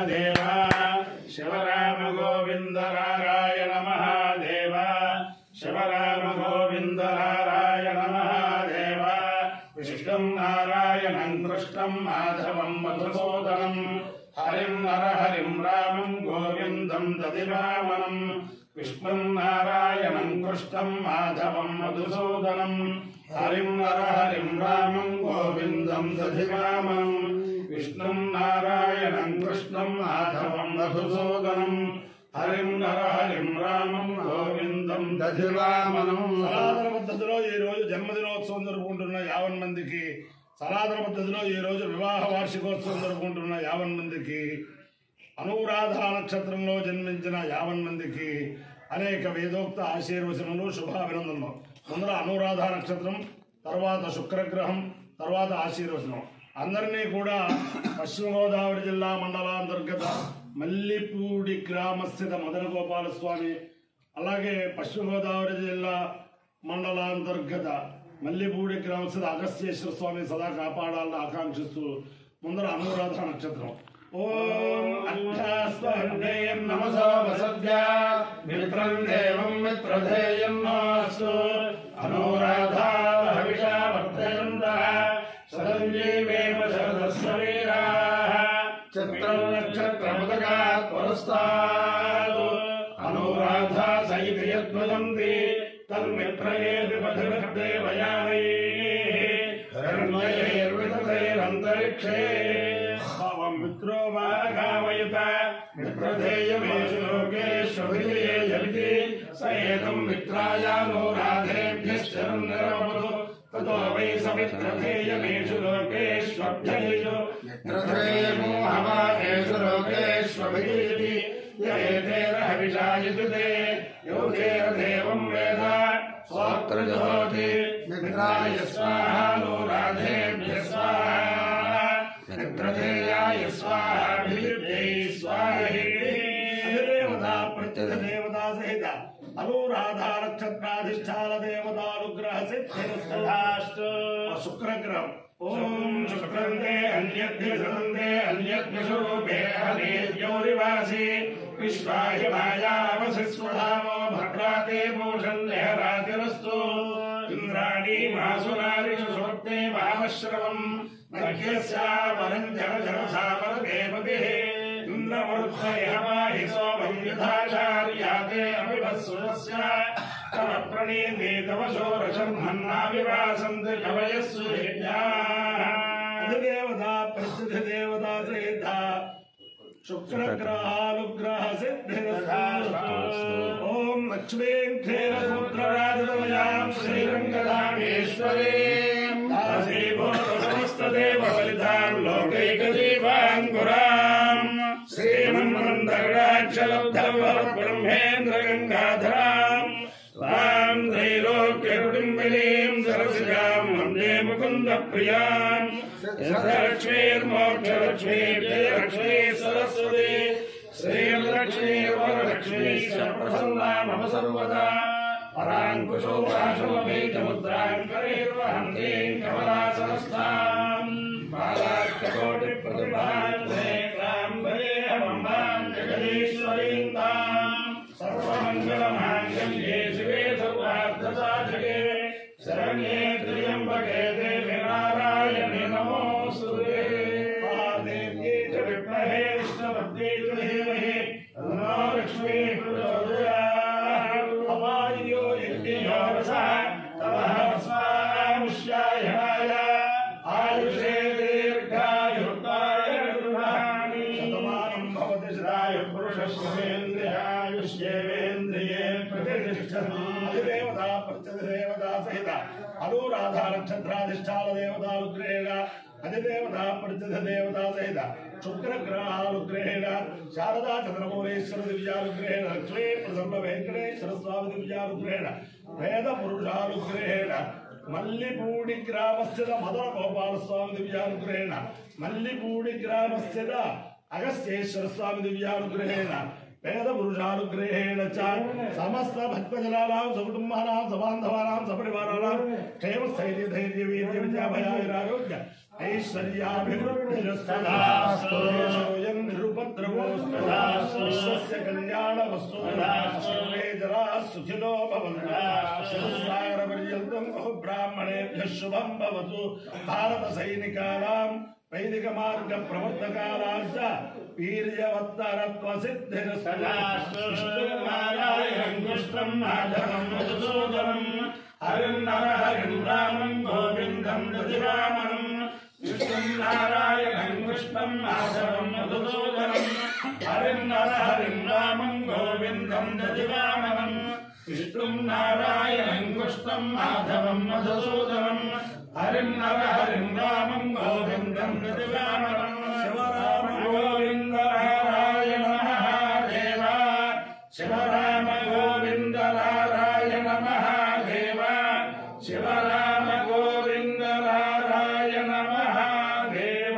देव शिवराम गोविंद नारायण महादेव शिवराम गोविंद नारायण महादेव विष्णुं नारायणं कृष्णं माधवं मधुसूदनं हरिं नरहरिं रामं गोविन्दं दधिवामनं विष्णुं नारायणं कृष्णं माधवं मधुसूदनं हरिं नरहरिं रामं गोविन्दं दधिवामनं विष्णुं नारायणं कृष्णं माधवं मधुसूदनं हरिं नरहरिं रामं गोविंदं दधिवामनं సనాతన పద్ధతిలో ఈ రోజు జన్మదినోత్సవం జరుపుకుంటున్న 50 మందికి సనాతన పద్ధతిలో ఈ రోజు వివాహ వార్షికోత్సవం జరుపుకుంటున్న 50 మందికి అనురాధ నక్షత్రంలో జన్మించిన 50 మందికి అనేక వేదోక్త ఆశీర్వచనములు శుభాభినందనలు. ముందర అనురాధ నక్షత్రం, తర్వాత శుక్రగ్రహం, తర్వాత ఆశీర్వచనం. అందరినీ కూడా పశ్చిమ గోదావరి జిల్లా మండలాంతర్గత మల్లిపూడి గ్రామస్థిత మదన గోపాల స్వామి, అలాగే పశ్చిమ గోదావరి జిల్లా మండలాంతర్గత మల్లిపూడి గ్రామస్థిత అగస్త్యేశ్వర స్వామి సదా కాపాడాలని ఆకాంక్షిస్తూ ముందర అనురాధ నక్షత్రం. ఓం అక్షాస్వర్ణేయం నమసో వసద్య మిత్రం దేవం మిత్రధేయం నమస్తు అనురాధా హవిషా వర్ధయంతః సదంజీవేమ శరదస్వరీరాః చిత్రం నక్షత్రముదగాత్ పురస్తాద్ అనురాధా సైతి యద్వదంతి తన్మిత్రయేతి పథిర్దేవయానై హిరణ్మయైర్వితతైరంతరిక్షే మిత్రో వా గావయుత మిత్రధేయమేషు లోకేష్వభిధేయమితి స ఏకం మిత్రాయానురాధేభ్యశ్చరం నిరవదు తతో వై సమిత్రధేయమేషు లోకేష్వభ్యయేషు మిత్రధేయమో హవాయేషు లోకేష్వభిధేయతి యయేతేన హవిషాయుతే యోగేన దేవం వేద స్వాత్రజోతి మిత్రాయ స్వాహా అనురాధేభ్య స్వాహా మిత్రధేయాయ స్వాహా భిద్యై స్వాహేతి అధిదేవతా ప్రత్యధిదేవతా సహిత అనురాధా నక్షత్రాధిష్టాన దేవతానుగ్రహ సిద్ధిరస్తు శుక్రగ్రహం. ఓం శుక్రందే అన్యద్విషందే అన్యద్విషరూపే హరేద్యోరివాసి విశ్వాహి మాయావసిస్వధామో భద్రాతే భూషణ్యరాతిరస్తు ఇంద్రాణి మాసునారిషు సోక్తే మామశ్రవం నఖ్యస్యావరం జనజనసామరదేవతిః ఇంద్రమరుత్సయః పాహి సోమం యథాచార్యాతే అభివత్సురస్య తవ ప్రణీతే తవ శోరశర్మన్నా వివాసంతి కవయస్సు అధిదేవతా ప్రత్యధిదేవతా సహిత శుక్రగ్రహానుగ్రహ సిద్ధిరస్తు. ఓం లక్ష్మీం క్షీరసముద్రరాజతమయాం శ్రీరంగధామేశ్వరీం సమస్తదేవఫలితాం లోకైకదీపాంకురాం శ్రీమన్మందగడాక్షలబ్ధవరబ్రహ్మేంద్రగంగాధరాం తాం త్రైలోక్యకుటుంబినీం సరసిజాం వందే ముకుందప్రియాం లక్ష్మీర్మోక్షలక్ష్మీ జయలక్ష్మీ సరస్వతి శ్రీలక్ష్మీ వరలక్ష్మీ సర్వసన్నా మమ సర్వదా పరాంకుశో వాసవబీజముద్రాం కరేర్వహంతీం కమలాసనస్థాం బాలార్కకోటి ప్రతిభాం భయేహమంబాం జగదీశ్వరీం తాం సర్వమంగళమాంగళ్యే శివే సర్వార్థసాధకే శరణ్యే త్ర్యంబకే దేవి నారాయణే నమోస్తుతే మహాదేవ్యే చ విద్మహే విష్ణుపత్న్యై ధీమహి తన్నో లక్ష్మీ ప్రచోదయాత్ అవాయో యజ్ఞో రసః తవః స్వాముష్యాయ ఆయుషే దీర్ఘాయుర్దాయ గృహాణి శతమానం భవతి శతాయ పురుషస్యేంద్రియాయుష్యేంద్రియే ప్రతిష్టతి. అధిదేవతా ప్రత్యధిదేవతా సహిత అనురాధా నక్షత్రాధిష్టాన దేవతానుగ్రహేణ అధిదేవతా ప్రత్యధిదేవతా సహిత శుక్రగ్రహానుగ్రహేణ శారదా చంద్రమౌళేశ్వర దివ్యానుగ్రహేణ లక్ష్మీ ప్రసన్న వెంకటేశ్వర స్వామి దివ్యానుగ్రహేణ వేద పురుషానుగ్రహేణ మల్లిపూడి గ్రామస్థిత మదన గోపాల స్వామి దివ్యానుగ్రహేణ మల్లిపూడి గ్రామస్థిత అగస్త్యేశ్వర స్వామి దివ్యానుగ్రహేణ వేద పురుషానుగ్రహేణ చ సమస్త భక్తజనానాం సకుటుంబానాం సబాంధవానాం సపరివారాణాం క్షేమ స్థైర్య ధైర్య వీర్య విద్యాభయాయురారోగ్య ఐశ్వర్యాభివృద్ధిరస్తు నిరుపద్రవ శుభమస్తు సర్వే జనాః సుఖినో భవంతు చతుస్సాగరపర్యంతం బహుబ్రాహ్మణేభ్యః శుభం భవతు భారత సైనికానాం వైదిక మార్గ ప్రవర్తకానాం చ వీర్యవత్తరత్వ సిద్ధిరస్తు నారాయణం కృష్ణం మాధవం మధుసూదనం హరిం నరహరిం రామం గోవిందం దధివామనం విష్ణుం నారాయణం కృష్ణం మాధవం మధుసూదనం హరిం నరహరిం రామం గోవిందం దధివామనం విష్ణుం నారాయణం కృష్ణం మాధవం మధుసూదనం హరిం నరహరిం రామం గోవిందం దధివామనం శివరామ గోవింద నారాయణ మహాదేవ శివరామ గోవింద నారాయణ మహాదేవ శివరామ గోవింద నారాయణ మహాదేవ.